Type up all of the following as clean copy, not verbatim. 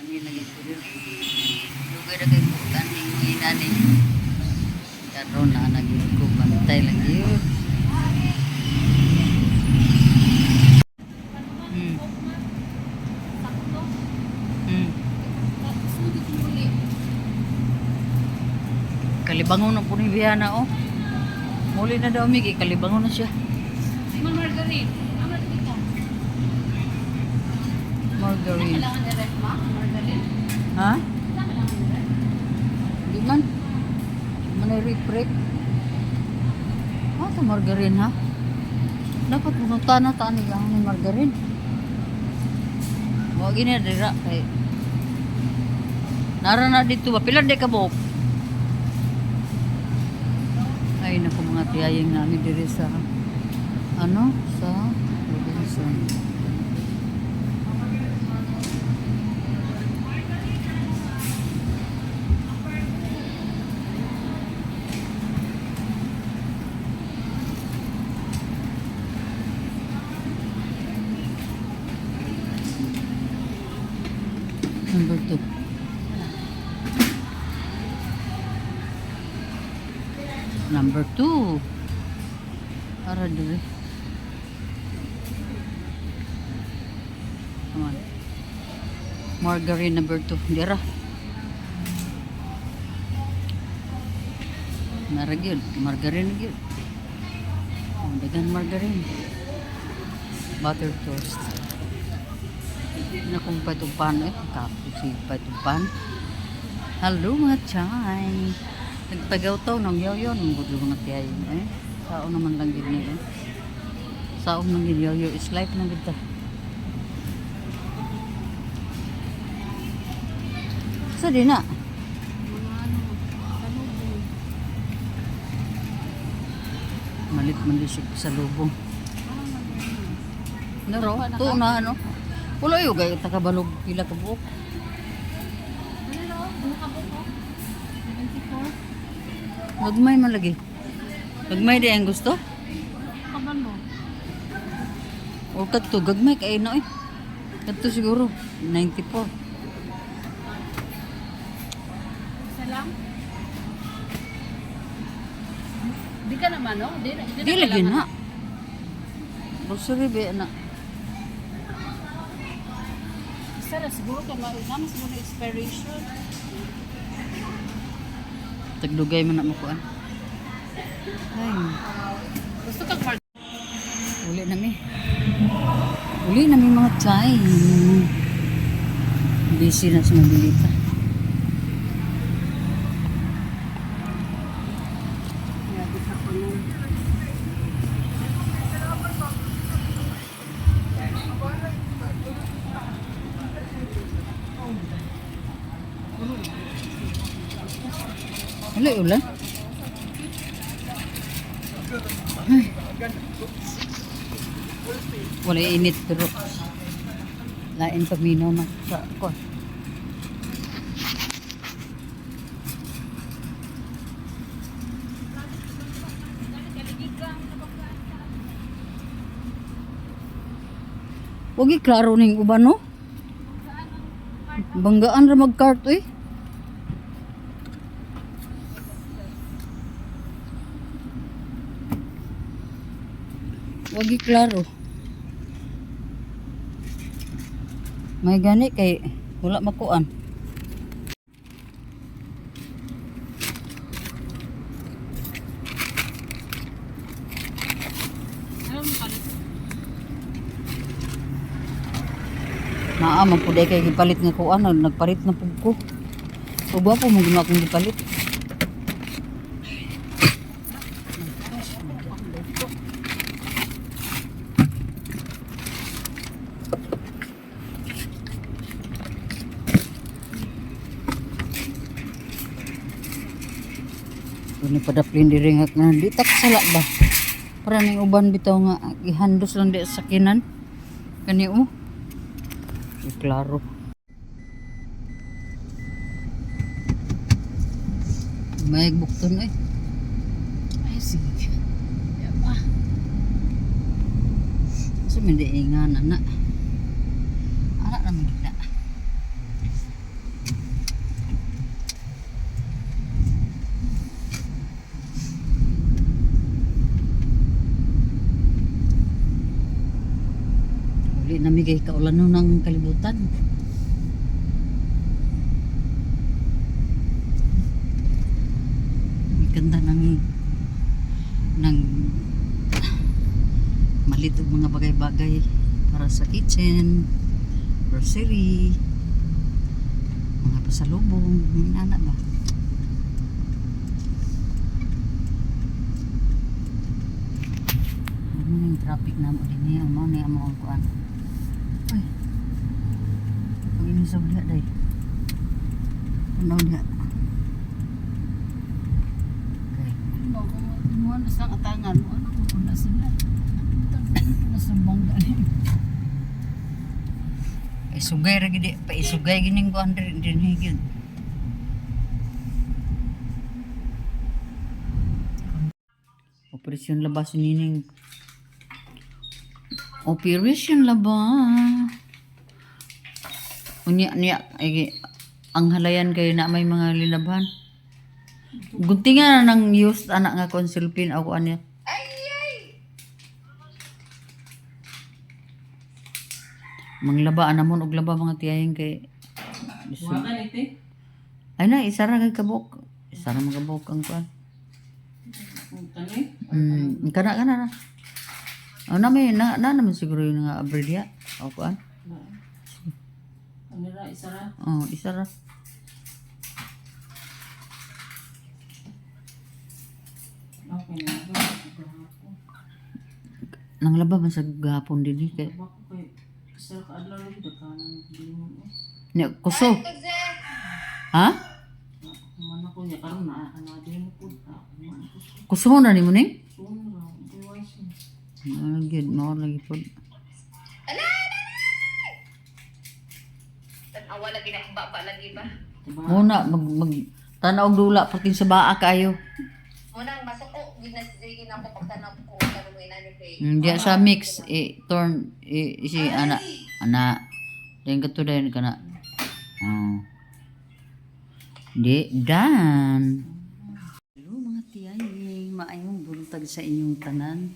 ani lagi kurir. Dugay na kay bukan ni nani. Karon na naging ko bantay lang yun. Kalibangon na po ni Viana, oh. Muli na daw, Miki. Kalibangon na siya. Margarine. Margarine. Kailangan na red ma? Margarine? Ha? Kailangan na red? Di man. Manay-rip-rip. Ito margarine, ha? Dapat pumunta na taan yung margarine. Huwag ina, dira. Kay nara na dito ba? Pilar di ka buhok? Ay, naku mga tiyayang namin diri sa ano? Sa Robinson. Number 2. Number 2. Ara diri. Come on. Margarine number 2. Dira. Naragid. Margarine gyud. Dagan margarine. Butter toast. Na kung patupan eh. Kapusi patupan. Hello mga chay. Nagtagaw to ng yoyo ng budyo mga tiyay eh. Sao naman lang gid niya eh. Sao man gid yoyo is life na gid ta. Sa di na. Malit man di siya sa lubong. Naro, to na ano. Wala yung gaya takabalog pila ka buok. Nagmay man lagi. Nagmay di ang gusto? Kaban mo? O kadto gagmay kay no eh. Kadto siguro 94. Isa lang? Di ka naman, no? Di lagi na. Grocery ba na? Isa na siguro ka naman siguro na expiration. Tagdugay man na makuan. Ay, Gusto kang mark? uli na mi mga chay. Busy na sa mobilita. Wala ulan. Ay. Wala init pero lain pamino na sa ko. Wag klaro ning uban no. Banggaan ra mag-cart eh. Wagi klaro. May gani kay wala makuan. Naa man pud kay gipalit nga kuan, nagpalit na pud ko. Uba po mo gina akong gipalit. Ini pada plindiring nga di tak sala ba. Para ning uban bitaw nga ihandos lang di sa sakinan. Kani o. Klaro. May bukton eh. Ay sige. Yapa. So hindi ingan anak. Anak naman gila. namigay kaulan nun ng kalibutan. May ganda ng malit og mga bagay-bagay para sa kitchen, grocery, mga pasalubong, anak ba? Ano yung traffic na mo din niya, mo na yung mga kuan. Ay, pag inisog diha day. Tunaw diha. Okay. Mo na sa atangan mo ano ko na sila. Ito na sa bangga ni. Paisugay ra gid, paisugay gining kuan din higit. Operasyon labas nining. Operation laba. Unya ay ang halayan kayo na may mga lilabhan. Guntingan na ng use anak nga konsilpin ako anya. Manglaba anamon og laba mga tiyahing kay Wala ite. ay na isa ra kay kabuk. Isa ra magabuk ang kuan. Kana na. Na may naman siguro yung nga abredia. O kuan. Ano ra isa ra? Oh, isa ra. Okay na ba? Nang laba man sa gahapon dinhi kay Bako kay isa ka adlaw lagi dakanan mo. nya kuso. Ha? Man ako niya karon na ano din mo pud. Kuso na nimo ning? Sumra, buwas. Gid mo lagi pod. Tanawa lagi na baba lagi ba? Muna mag tanaw og dula pati sa baa kayo. Munang masuko ginasige na ko pagtanaw ko karon mo inani kay. Diya sa mix turn si ana den katudayan kana. Di dan. Hello mga tiyay, maayong buntag sa inyong tanan.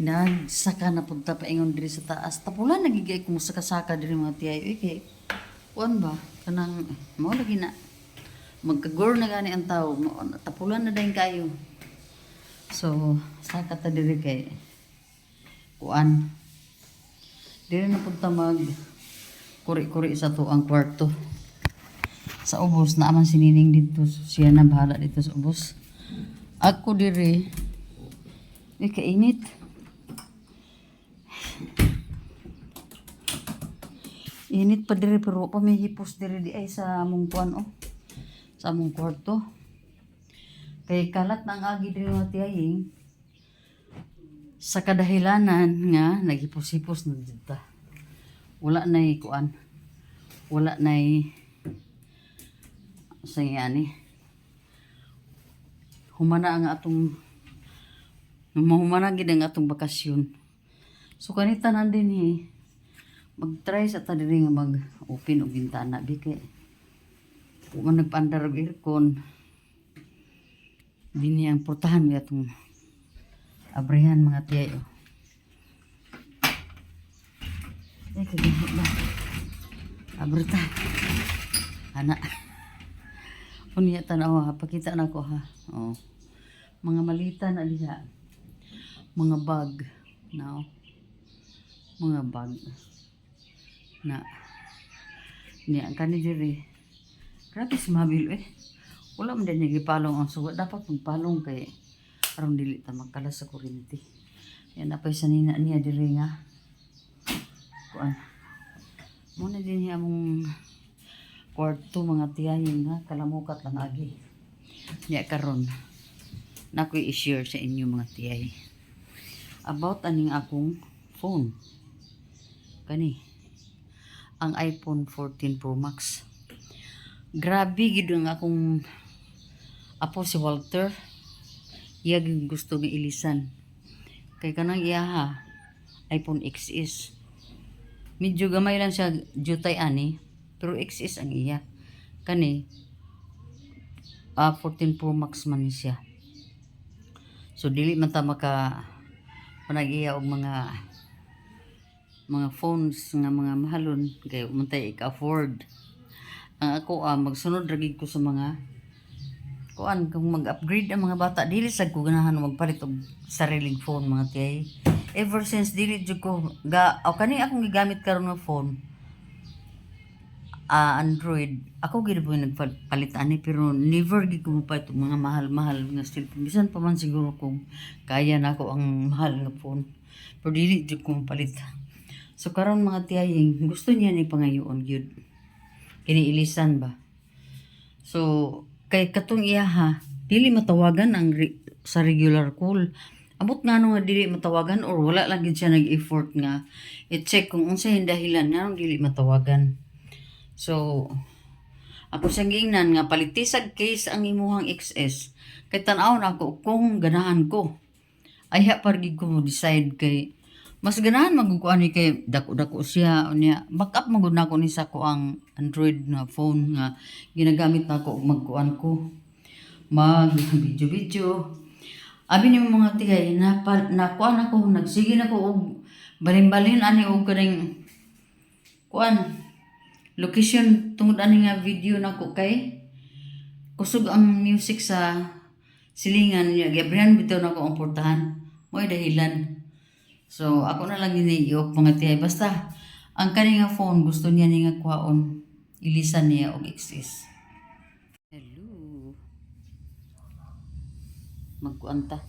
Nagsaka na punta pa ingon diri sa taas. Tapulan nagigay ko sa kasaka diri mga tiyay. Okay. Kuan ba kanang mao lagi na magkagor na gani ang tao. Tapulan na dayon kayo. So, saka ta diri kay kuan. Diri na punta mag kuri-kuri sa to ang kwarto. Sa ubos na aman sinining dito. Siya na bahala dito sa ubos. Ako diri kainit. Init pa diri pero pa may hipos diri di ay sa among kuan sa among kwarto. Kay kalat nang agi diri mga tiyaying sa kadahilanan nga naghipos-hipos na dito. Wala nay kuan. Wala nay sa yani. Humana ang atong humana gid ang atong bakasyon. So kanita nandin mag-try sa ta diri nga mag-open og bintana bikay. Kung man nagpaandar og aircon dinhi ang portahan mi atong abrihan mga tiyayo. Ay kagihit ba. Abrita. Ana. Unya tanaw ha, pakita na ko ha. Oh. Mga malita na diha. Mga bag. Now. Mga bag. Na. Niya kani diri. Grabe si Mabil Wala man din gipalong ang sugat. Dapat magpalong kay aron dili ta magkalas sa kuryente. Yan apay sa nina niya diri nga. Kuan. Muna din niya among kwarto mga tiyahin ha, kalamukat lang agi. Niya karon nakoy i-share sa inyo mga tiyay. About aning akong phone. Kani ang iPhone 14 Pro Max. Grabe gid ang akong apo si Walter. Iya gusto nga ilisan. Kay kanang iya ha, iPhone XS. Medyo gamay lang siya jutay ani, pero XS ang iya. Kani 14 Pro Max man ni siya. So dili man ta maka panag-iya og mga mga phones nga mga mahalon kay untay ika-afford. Ang ako magsunod ragig ko sa mga kuan kung mag-upgrade ang mga bata dili sad ko ganahan magpalit og sariling phone mga tiyay. Ever since dili jud ko kani akong gigamit karon nga phone Android. Ako gid po nagpalit ani pero never gid ko mapalit og mga mahal-mahal nga cellphone. Bisan pa man siguro kung kaya nako ang mahal nga phone. Pero dili jud ko mapalit. So karon mga tiyay gusto niya ni pangayoon gyud. Kini ilisan ba? So kay katong iyaha dili matawagan ang sa regular call. Amot nga nga dili matawagan or wala lang gid siya nag-effort nga i-check kung unsay dahilan nga dili matawagan. So ako siyang giingnan nga palitisag case ang imuhang XS kay tan-aw na ako kung ganahan ko. Ayha pargig ko mo decide kay mas ganahan magkuan ni kay dako-dako siya unya backup magud nako ni sa ko ang Android na phone nga ginagamit nako magkuan ko mag video. Abi ni mga tigay na kuan ako nagsige nako og balin-balin ani og kaning kuan location tungod ani nga video nako kay kusog ang music sa silingan niya gabrihan bitaw nako ang portahan mo'y dahilan. So, ako na lang iniiok mga tiyay. Basta, ang kanya nga phone, gusto niya nga kwaon. Ilisan niya og XS. Hello. Magkuan ta.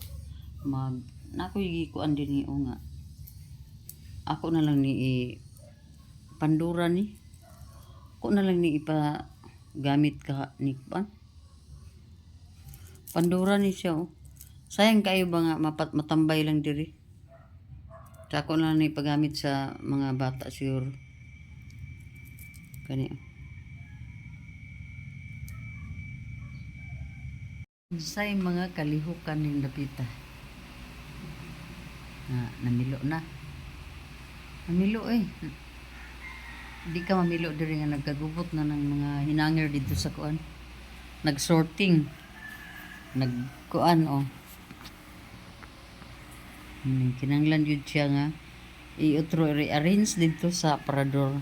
Nako yung kuan din niyo nga. Ako na lang ni Pandora ni. Ako na lang ni ipagamit ka ni kuan. Pandora ni siya oh. Sayang kayo ba nga matambay lang diri. Sa ako na lang ipagamit sa mga bata siguro. Kani. Say mga kalihukan ng lapita. Namilo na. Namilo eh. Di ka mamilo diri nga nagkagubot na ng mga hinangir dito sa kuan. Nag-sorting. Nagkuan oh. Kinanglan yun siya nga i-otro rearrange dito sa aparador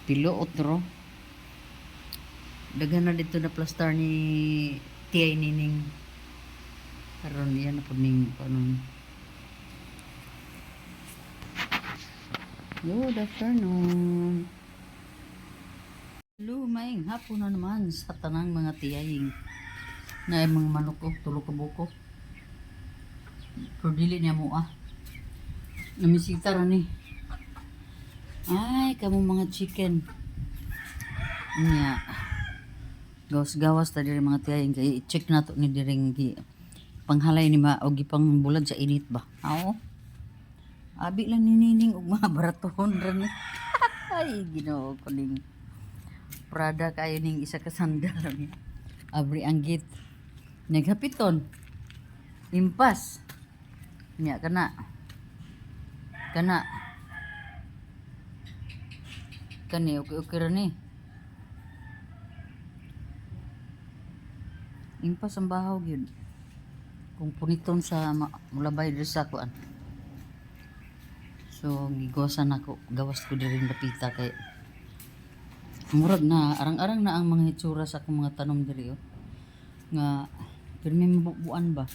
pilo otro daghan na dito na plaster ni tiyay nining karon yan na po ning kanon. Good afternoon. Hello, maing hapon na naman sa tanang mga tiyaying na mga manok ko tulo ka buko. Pero dili niya mo namisita ra ni. Ay, kamo mga chicken. Nya. Gawas-gawas ta diri mga tiyay kay i-check nato ni diring panghalay ni og gipang bulad sa init ba. Oo. Abi lang ni nining og mga baratohon ra ni. Ay, Ginoo ko ning Prada kayo ning isa ka sandal ni. Abri ang git. Naghapiton. Impas. Nya kana kani okay ra ni impas ang bahaw gyud kung puniton sa mulabay diri sa kuan. So gigosan ako gawas ko diri napita kay murag na arang-arang na ang mga hitsura sa akong mga tanom diri nga pirmi mabubuan ba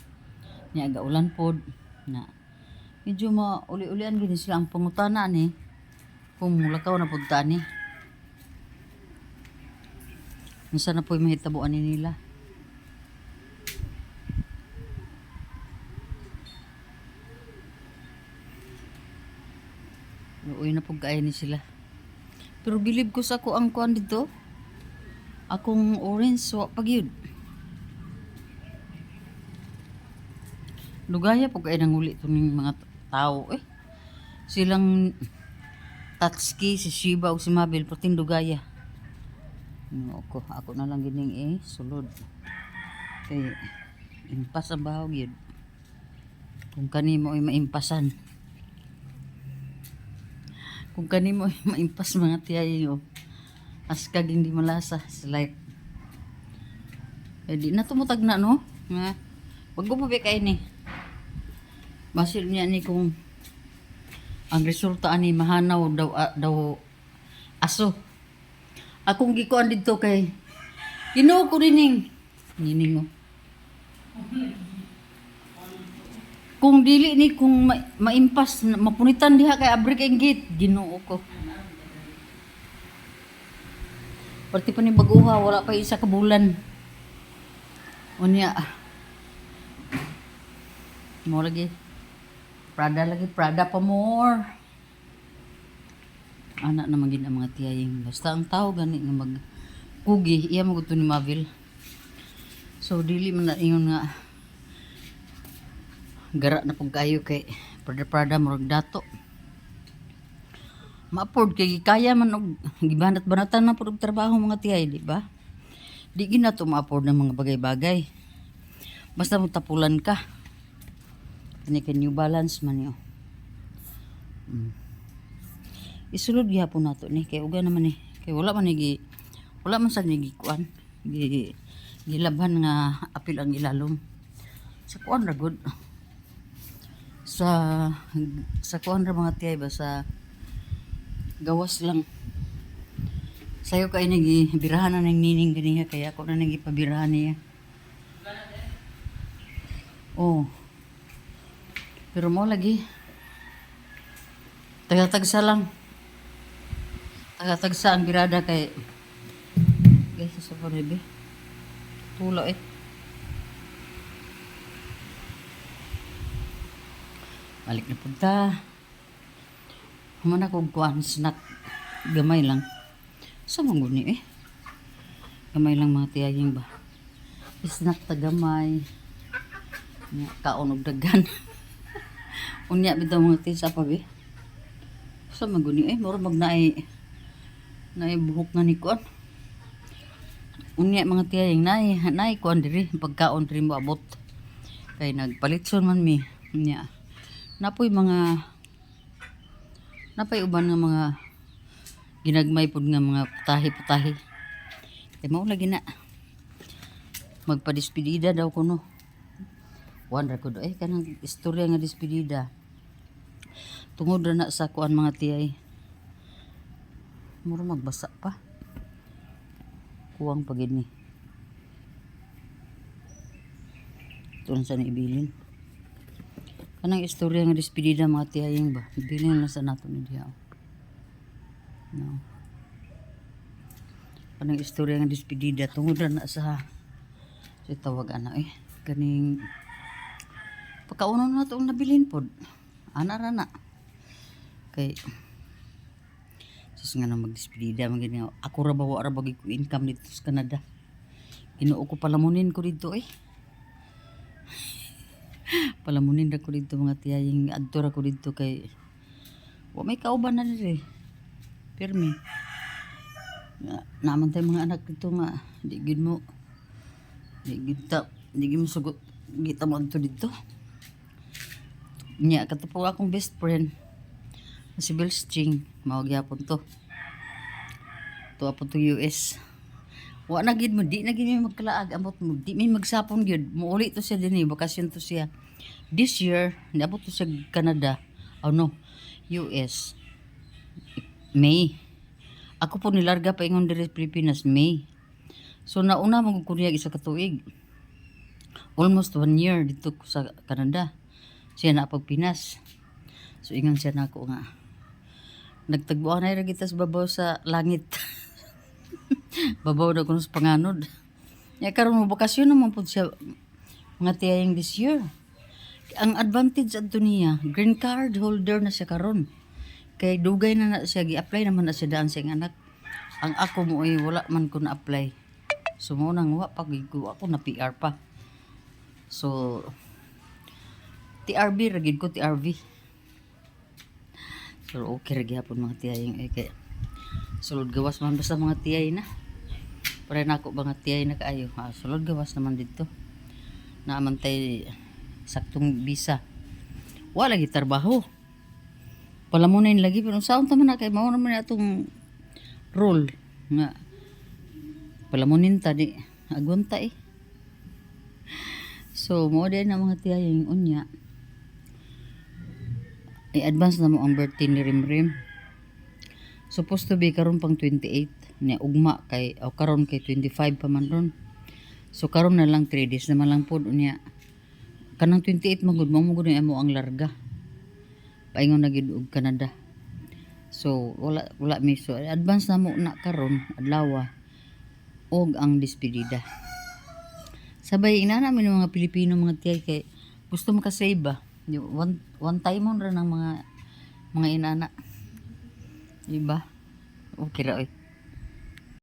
nya aga ulan pod na medyo mauli-ulian gini sila ang pangutana ni kung mulakaw na punta ni minsan na po'y mahitabuan ni nila. Uy na pag ni sila pero bilib ko sa ako ang kuan dito akong orange wa pag yun lugaya po kayo nanguli ito ng mga tao silang Tatsuki, si Shiba o si Mabel pating lugaya ako na lang gining sulod kay impas ang bahog yun kung kanimo ay maimpasan kung kanimo ay maimpas mga tiyayo askag hindi malasa like di na tumutag na no nga wag ko pa kayo ni basil niya ni kung Ang resulta ani mahanaw daw aso. Akong gikuan dito kay Ginoo ko rining nining oh. Kung dili ni kung maimpas mapunitan diha kay abri kay gate Ginoo ko. Perti pa ni baguha wala pa isa ka bulan. Unya. Mo lagi. Prada pa more. Anak na magin ang mga tiyaying. Basta ang tao gani nga mag kugi iya mo gusto ni Mavil. So dili man na ingon nga gara na pug kayo kay Prada murag dato. Ma-afford kay kaya man og gibanat-banatan na pud og trabaho mga tiyay, di ba? Di gina to ma-afford ng mga bagay-bagay. Basta mo tapulan ka. Kani kay New Balance man yo. Isulod gyapon nato ni kay uga naman ni kay wala man sa nigikuan gilabhan nga apil ang ilalom sa kuan ra gud sa kuan ra mga tiyay ba sa gawas lang sayo kay nagibirahan na ng nining ganiya kaya ako na nagipabirahan niya. Oh pero mo lagi tagatagsa lang tagatagsa ang birada kay guys sa panibi tulo balik na punta humana kong kuhan snack gamay lang sa manguni gamay lang mga tiyaging ba snack ta gamay kaon og dagan unya bitaw mga tisa pa be sa manguni mura magnaay buhok na ni kuan. Unya mga tiyayang nay kuan diri pagkaon diri mo abot. Kay nagpalitson man mi. Unya. Napay uban nga mga ginagmay pud nga mga putahe-putahe. Kay mao lagi na magpa-despedida daw kuno. Wan ra ko kanang istorya nga despedida. Tungod ra na sa kuan mga tiyay. Mura magbasa pa. Kuwang pagid ni. Ito sa ibilin. Kanang istorya nga despedida mga tiyayang ba. Ibilin na sa nato ni diha. No. Kanang istorya nga despedida tungod na sa tawag ana kaning pagkaunon na itong nabilin pod. Ana ra na. Kay sus nga na magdespedida man gani ako ra bawa ra bagi ko income dito sa Canada. Ginoo ko palamunin ko dito palamunin ra ko dito mga tiyaying adto ra ko dito kay wa may kauban na diri. Pirmi. Naman tay mga anak dito nga di gid mo sugot gita mo adto dito. Nya katupo akong best friend si Bill String mao gyapon to apon to US wa na gid mo di na gid mi magkalaag amot mo di mi magsapon gyud muuli to siya dinhi bakasyon to siya this year niabot to sa Canada no US May ako po nilarga pa ingon diri Pilipinas May so nauna mo Korea isa ka tuig almost 1 year dito sa Canada siya na pag Pinas so ingon siya nako nga nagtagbuan na rin kita sa babaw sa langit. Babaw na kuno sa panganod. Ya karon mo bakasyon naman po siya mga tiyayang this year. Ang advantage adto niya, green card holder na siya karon. Kay dugay na siya gi-apply naman na siya daan sa anak. Ang ako mo ay wala man ko na-apply. So mo nang wa pag ako na PR pa. So TRB ragid ko TRV. So okay ra gyapon mga tiyaying kay sulod gawas man basta mga tiyay na. Para nako mga tiyay na kaayo. Sulod gawas naman dito. Naamantay saktong visa. Wala lagi trabaho. Palamunin lagi pero saon ta man na kay mao naman atong role nga palamunin ta di agunta So mo din na mga tiyaying unya. I-advance na mo ang birthday ni Rimrim. Supposed to be karon pang 28 niya ugma kay o karon kay 25 pa man ron. So karon na lang 3 days naman lang pod niya. Kanang 28 magud mo gud mo ang larga. Paingon na gid og Canada. So wala mi so advance na mo na karon adlaw og ang despedida. Sabay inana mi ng mga Pilipino mga tiyay kay gusto makasave ba. One time mo ra ng mga inana. Diba? Okay ra oy.